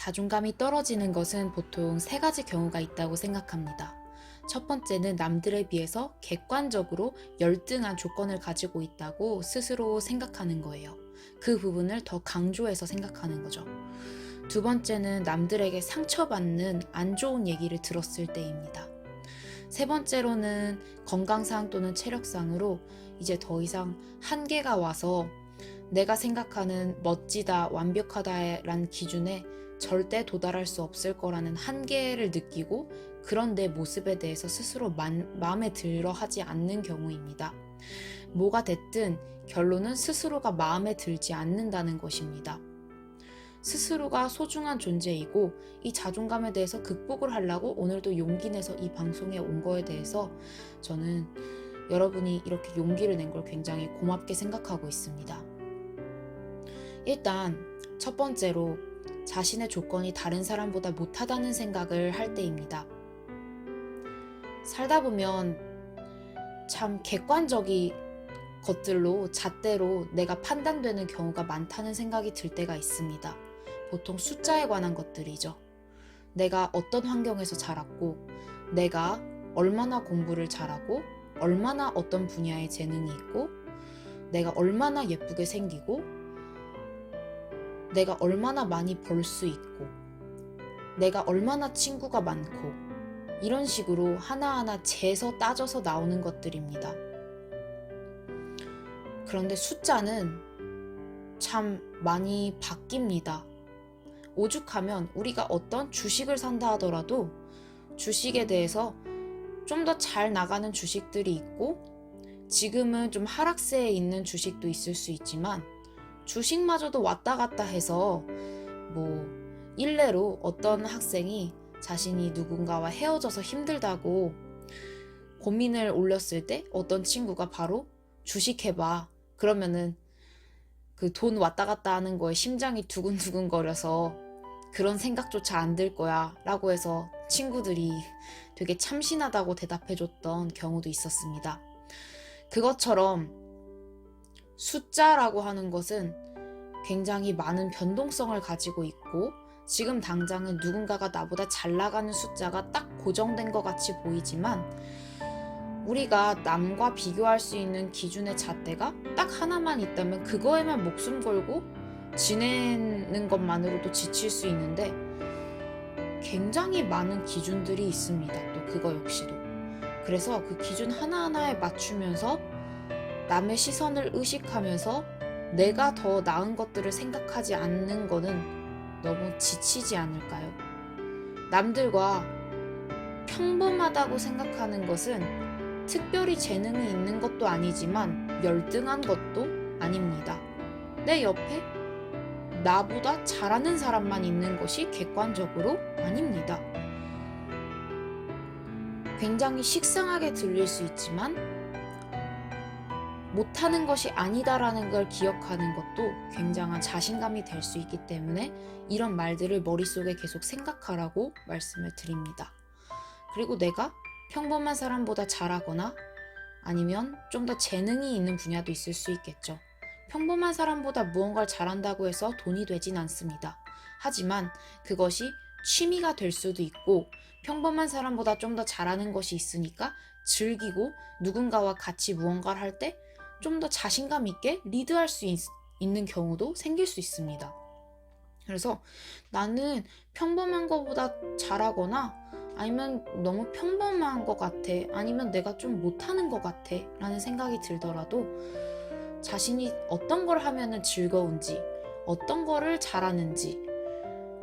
자존감이 떨어지는 것은 보통 세 가지 경우가 있다고 생각합니다. 첫 번째는 남들에 비해서 객관적으로 열등한 조건을 가지고 있다고 스스로 생각하는 거예요. 그 부분을 더 강조해서 생각하는 거죠. 두 번째는 남들에게 상처받는 안 좋은 얘기를 들었을 때입니다. 세 번째로는 건강상 또는 체력상으로 이제 더 이상 한계가 와서 내가 생각하는 멋지다, 완벽하다란 기준에 절대 도달할 수 없을 거라는 한계를 느끼고 그런 내 모습에 대해서 스스로 마음에 들어 하지 않는 경우입니다. 뭐가 됐든 결론은 스스로가 마음에 들지 않는다는 것입니다. 스스로가 소중한 존재이고 이 자존감에 대해서 극복을 하려고 오늘도 용기 내서 이 방송에 온 거에 대해서 저는 여러분이 이렇게 용기를 낸 걸 굉장히 고맙게 생각하고 있습니다. 일단 첫 번째로 자신의 조건이 다른 사람보다 못하다는 생각을 할 때입니다. 살다 보면 참 객관적인 것들로 잣대로 내가 판단되는 경우가 많다는 생각이 들 때가 있습니다. 보통 숫자에 관한 것들이죠. 내가 어떤 환경에서 자랐고, 내가 얼마나 공부를 잘하고, 얼마나 어떤 분야에 재능이 있고, 내가 얼마나 예쁘게 생기고, 내가 얼마나 많이 벌 수 있고, 내가 얼마나 친구가 많고, 이런 식으로 하나하나 재서 따져서 나오는 것들입니다. 그런데 숫자는 참 많이 바뀝니다. 오죽하면 우리가 어떤 주식을 산다 하더라도 주식에 대해서 좀 더 잘 나가는 주식들이 있고 지금은 좀 하락세에 있는 주식도 있을 수 있지만 주식마저도 왔다 갔다 해서 일례로 어떤 학생이 자신이 누군가와 헤어져서 힘들다고 고민을 올렸을 때 어떤 친구가 바로 주식해봐. 그러면은 그 돈 왔다 갔다 하는 거에 심장이 두근두근 거려서 그런 생각조차 안 들 거야 라고 해서 친구들이 되게 참신하다고 대답해줬던 경우도 있었습니다. 그것처럼 숫자라고 하는 것은 굉장히 많은 변동성을 가지고 있고 지금 당장은 누군가가 나보다 잘 나가는 숫자가 딱 고정된 것 같이 보이지만 우리가 남과 비교할 수 있는 기준의 잣대가 딱 하나만 있다면 그거에만 목숨 걸고 지내는 것만으로도 지칠 수 있는데 굉장히 많은 기준들이 있습니다. 또 그거 역시도. 그래서 그 기준 하나하나에 맞추면서 남의 시선을 의식하면서 내가 더 나은 것들을 생각하지 않는 거는 너무 지치지 않을까요? 남들과 평범하다고 생각하는 것은 특별히 재능이 있는 것도 아니지만 열등한 것도 아닙니다. 내 옆에 나보다 잘하는 사람만 있는 것이 객관적으로 아닙니다. 굉장히 식상하게 들릴 수 있지만 못하는 것이 아니다라는 걸 기억하는 것도 굉장한 자신감이 될 수 있기 때문에 이런 말들을 머릿속에 계속 생각하라고 말씀을 드립니다. 그리고 내가 평범한 사람보다 잘하거나 아니면 좀 더 재능이 있는 분야도 있을 수 있겠죠. 평범한 사람보다 무언가를 잘한다고 해서 돈이 되진 않습니다. 하지만 그것이 취미가 될 수도 있고 평범한 사람보다 좀 더 잘하는 것이 있으니까 즐기고 누군가와 같이 무언가를 할 때 좀 더 자신감 있게 리드할 수 있는 경우도 생길 수 있습니다. 그래서 나는 평범한 것보다 잘하거나 아니면 너무 평범한 것 같아 아니면 내가 좀 못하는 것 같아 라는 생각이 들더라도 자신이 어떤 걸 하면 즐거운지 어떤 거를 잘하는지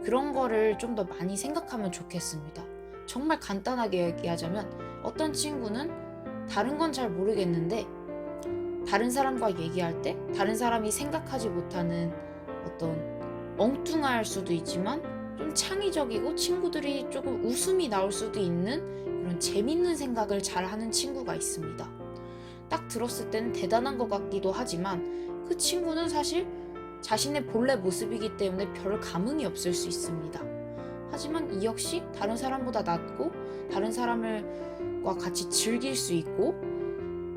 그런 거를 좀 더 많이 생각하면 좋겠습니다. 정말 간단하게 얘기하자면 어떤 친구는 다른 건 잘 모르겠는데 다른 사람과 얘기할 때 다른 사람이 생각하지 못하는 어떤 엉뚱할 수도 있지만 좀 창의적이고 친구들이 조금 웃음이 나올 수도 있는 그런 재밌는 생각을 잘하는 친구가 있습니다. 딱 들었을 때는 대단한 것 같기도 하지만 그 친구는 사실 자신의 본래 모습이기 때문에 별 감흥이 없을 수 있습니다. 하지만 이 역시 다른 사람보다 낫고 다른 사람과 같이 즐길 수 있고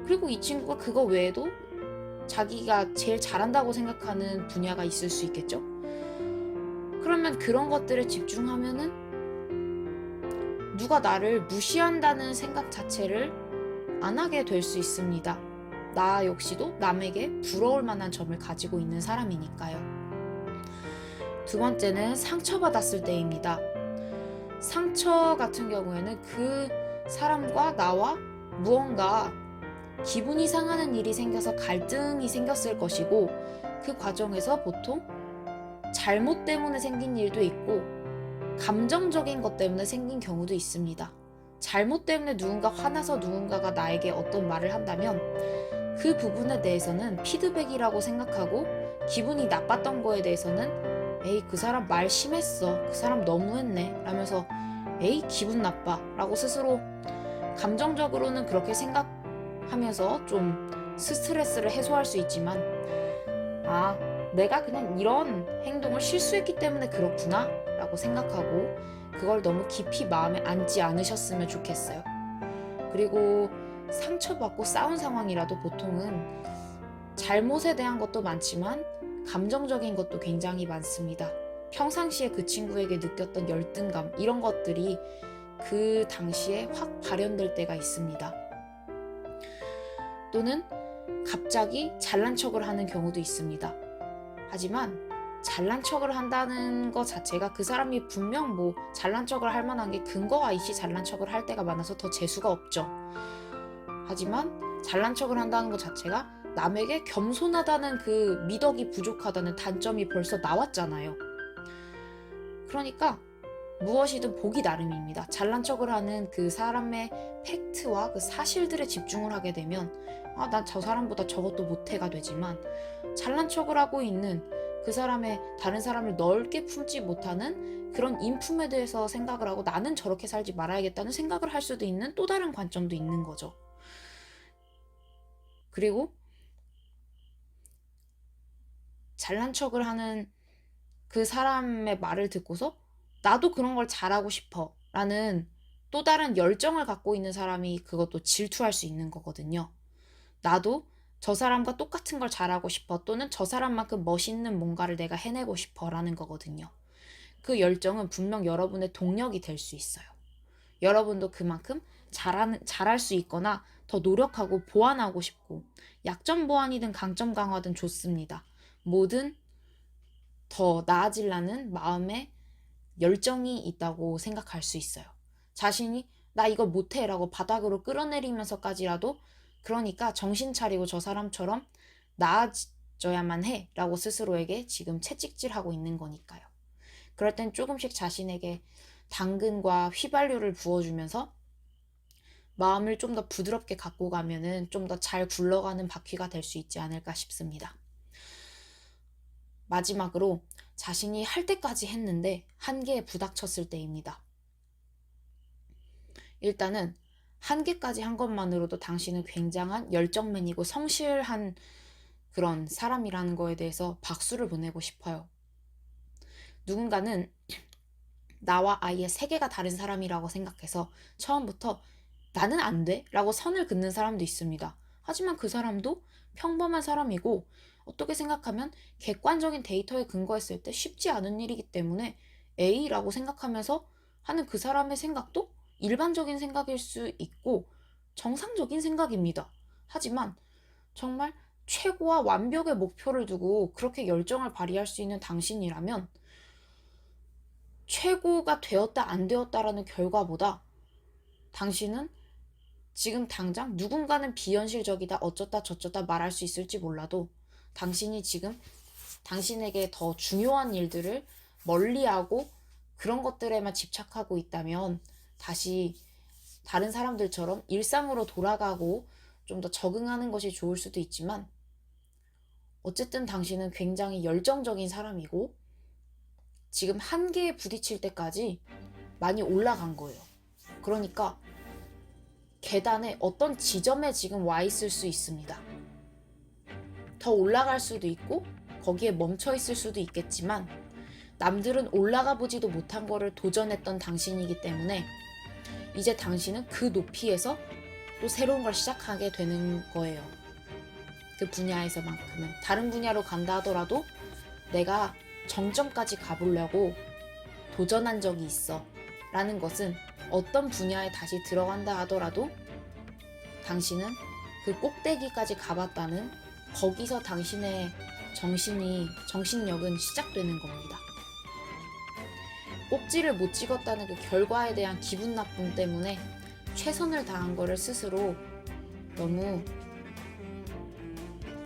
그리고 이 친구가 그거 외에도 자기가 제일 잘한다고 생각하는 분야가 있을 수 있겠죠. 그러면 그런 것들에 집중하면은 누가 나를 무시한다는 생각 자체를 안 하게 될 수 있습니다. 나 역시도 남에게 부러울 만한 점을 가지고 있는 사람이니까요. 두 번째는 상처받았을 때입니다. 상처 같은 경우에는 그 사람과 나와 무언가 기분이 상하는 일이 생겨서 갈등이 생겼을 것이고, 그 과정에서 보통 잘못 때문에 생긴 일도 있고 감정적인 것 때문에 생긴 경우도 있습니다. 잘못 때문에 누군가 화나서 누군가가 나에게 어떤 말을 한다면 그 부분에 대해서는 피드백이라고 생각하고, 기분이 나빴던 거에 대해서는 에이 그 사람 말 심했어, 그 사람 너무했네 라면서 에이 기분 나빠 라고 스스로 감정적으로는 그렇게 생각하면서 좀 스트레스를 해소할 수 있지만, 아 내가 그냥 이런 행동을 실수했기 때문에 그렇구나 라고 생각하고 그걸 너무 깊이 마음에 안지 않으셨으면 좋겠어요. 그리고 상처받고 싸운 상황이라도 보통은 잘못에 대한 것도 많지만 감정적인 것도 굉장히 많습니다. 평상시에 그 친구에게 느꼈던 열등감, 이런 것들이 그 당시에 확 발현될 때가 있습니다. 또는 갑자기 잘난 척을 하는 경우도 있습니다. 하지만 잘난 척을 한다는 것 자체가 그 사람이 분명 뭐 잘난 척을 할 만한 게 근거가 있이 잘난 척을 할 때가 많아서 더 재수가 없죠. 하지만 잘난 척을 한다는 것 자체가 남에게 겸손하다는 그 미덕이 부족하다는 단점이 벌써 나왔잖아요. 그러니까 무엇이든 보기 나름입니다. 잘난 척을 하는 그 사람의 팩트와 그 사실들에 집중을 하게 되면 난 저 사람보다 저것도 못해가 되지만, 잘난 척을 하고 있는 그 사람의 다른 사람을 넓게 품지 못하는 그런 인품에 대해서 생각을 하고 나는 저렇게 살지 말아야겠다는 생각을 할 수도 있는 또 다른 관점도 있는 거죠. 그리고 잘난 척을 하는 그 사람의 말을 듣고서 나도 그런 걸 잘하고 싶어 라는 또 다른 열정을 갖고 있는 사람이 그것도 질투할 수 있는 거거든요. 나도 저 사람과 똑같은 걸 잘하고 싶어, 또는 저 사람만큼 멋있는 뭔가를 내가 해내고 싶어 라는 거거든요. 그 열정은 분명 여러분의 동력이 될 수 있어요. 여러분도 그만큼 잘할 수 있거나 더 노력하고 보완하고 싶고, 약점 보완이든 강점 강화든 좋습니다. 뭐든 더 나아지려는 마음에 열정이 있다고 생각할 수 있어요. 자신이 나 이거 못해 라고 바닥으로 끌어내리면서까지라도, 그러니까 정신 차리고 저 사람처럼 나아져야만 해 라고 스스로에게 지금 채찍질하고 있는 거니까요. 그럴 땐 조금씩 자신에게 당근과 휘발유를 부어주면서 마음을 좀 더 부드럽게 갖고 가면은 좀 더 잘 굴러가는 바퀴가 될 수 있지 않을까 싶습니다. 마지막으로 자신이 할 때까지 했는데 한계에 부닥쳤을 때입니다. 일단은 한계까지 한 것만으로도 당신은 굉장한 열정맨이고 성실한 그런 사람이라는 거에 대해서 박수를 보내고 싶어요. 누군가는 나와 아예 세계가 다른 사람이라고 생각해서 처음부터 나는 안 돼 라고 선을 긋는 사람도 있습니다. 하지만 그 사람도 평범한 사람이고, 어떻게 생각하면 객관적인 데이터에 근거했을 때 쉽지 않은 일이기 때문에 A라고 생각하면서 하는 그 사람의 생각도 일반적인 생각일 수 있고 정상적인 생각입니다. 하지만 정말 최고와 완벽의 목표를 두고 그렇게 열정을 발휘할 수 있는 당신이라면, 최고가 되었다 안 되었다라는 결과보다 당신은 지금 당장 누군가는 비현실적이다 어쩌다 저쩌다 말할 수 있을지 몰라도, 당신이 지금 당신에게 더 중요한 일들을 멀리하고 그런 것들에만 집착하고 있다면 다시 다른 사람들처럼 일상으로 돌아가고 좀 더 적응하는 것이 좋을 수도 있지만, 어쨌든 당신은 굉장히 열정적인 사람이고 지금 한계에 부딪힐 때까지 많이 올라간 거예요. 그러니까 계단의 어떤 지점에 지금 와 있을 수 있습니다. 더 올라갈 수도 있고 거기에 멈춰 있을 수도 있겠지만, 남들은 올라가 보지도 못한 거를 도전했던 당신이기 때문에 이제 당신은 그 높이에서 또 새로운 걸 시작하게 되는 거예요. 그 분야에서만큼은. 다른 분야로 간다 하더라도 내가 정점까지 가보려고 도전한 적이 있어 라는 것은 어떤 분야에 다시 들어간다 하더라도 당신은 그 꼭대기까지 가봤다는 거기서 당신의 정신력은 시작되는 겁니다. 꼭지를 못 찍었다는 그 결과에 대한 기분 나쁨 때문에 최선을 다한 거를 스스로 너무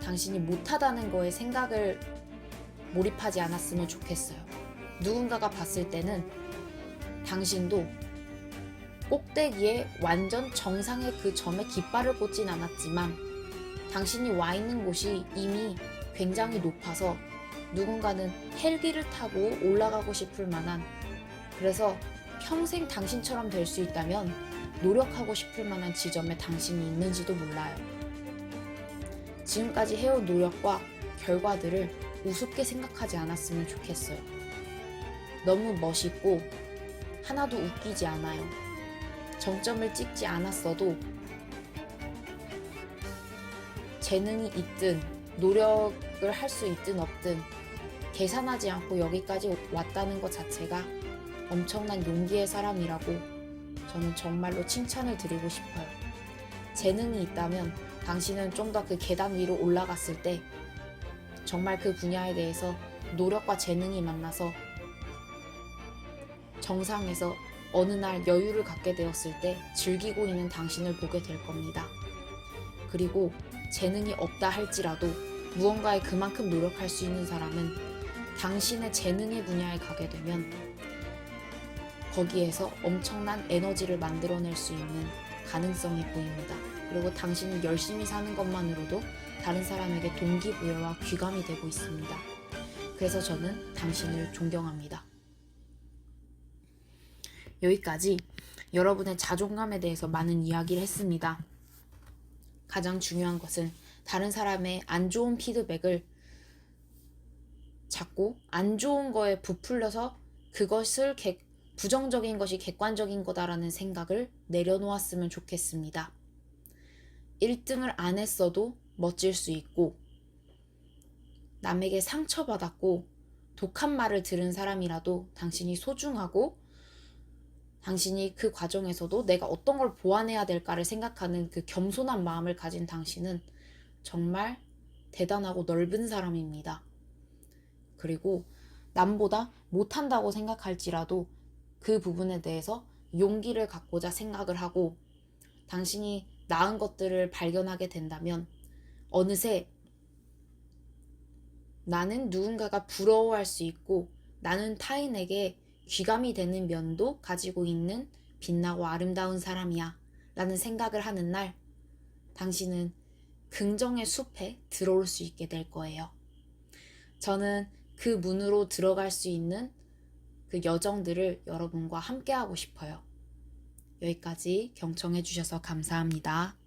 당신이 못하다는 거에 생각을 몰입하지 않았으면 좋겠어요. 누군가가 봤을 때는 당신도 꼭대기에 완전 정상의 그 점에 깃발을 꽂진 않았지만 당신이 와 있는 곳이 이미 굉장히 높아서 누군가는 헬기를 타고 올라가고 싶을 만한, 그래서 평생 당신처럼 될 수 있다면 노력하고 싶을 만한 지점에 당신이 있는지도 몰라요. 지금까지 해온 노력과 결과들을 우습게 생각하지 않았으면 좋겠어요. 너무 멋있고 하나도 웃기지 않아요. 정점을 찍지 않았어도 재능이 있든 노력을 할 수 있든 없든 계산하지 않고 여기까지 왔다는 것 자체가 엄청난 용기의 사람이라고 저는 정말로 칭찬을 드리고 싶어요. 재능이 있다면 당신은 좀 더 그 계단 위로 올라갔을 때 정말 그 분야에 대해서 노력과 재능이 만나서 정상에서 어느 날 여유를 갖게 되었을 때 즐기고 있는 당신을 보게 될 겁니다. 그리고 재능이 없다 할지라도 무언가에 그만큼 노력할 수 있는 사람은 당신의 재능의 분야에 가게 되면 거기에서 엄청난 에너지를 만들어낼 수 있는 가능성이 보입니다. 그리고 당신이 열심히 사는 것만으로도 다른 사람에게 동기부여와 귀감이 되고 있습니다. 그래서 저는 당신을 존경합니다. 여기까지 여러분의 자존감에 대해서 많은 이야기를 했습니다. 가장 중요한 것은 다른 사람의 안 좋은 피드백을 자꾸 안 좋은 거에 부풀려서 그것을 부정적인 것이 객관적인 거다라는 생각을 내려놓았으면 좋겠습니다. 1등을 안 했어도 멋질 수 있고, 남에게 상처받았고 독한 말을 들은 사람이라도 당신이 소중하고, 당신이 그 과정에서도 내가 어떤 걸 보완해야 될까를 생각하는 그 겸손한 마음을 가진 당신은 정말 대단하고 넓은 사람입니다. 그리고 남보다 못한다고 생각할지라도 그 부분에 대해서 용기를 갖고자 생각을 하고, 당신이 나은 것들을 발견하게 된다면 어느새 나는 누군가가 부러워할 수 있고 나는 타인에게 귀감이 되는 면도 가지고 있는 빛나고 아름다운 사람이야 라는 생각을 하는 날, 당신은 긍정의 숲에 들어올 수 있게 될 거예요. 저는 그 문으로 들어갈 수 있는 그 여정들을 여러분과 함께 하고 싶어요. 여기까지 경청해 주셔서 감사합니다.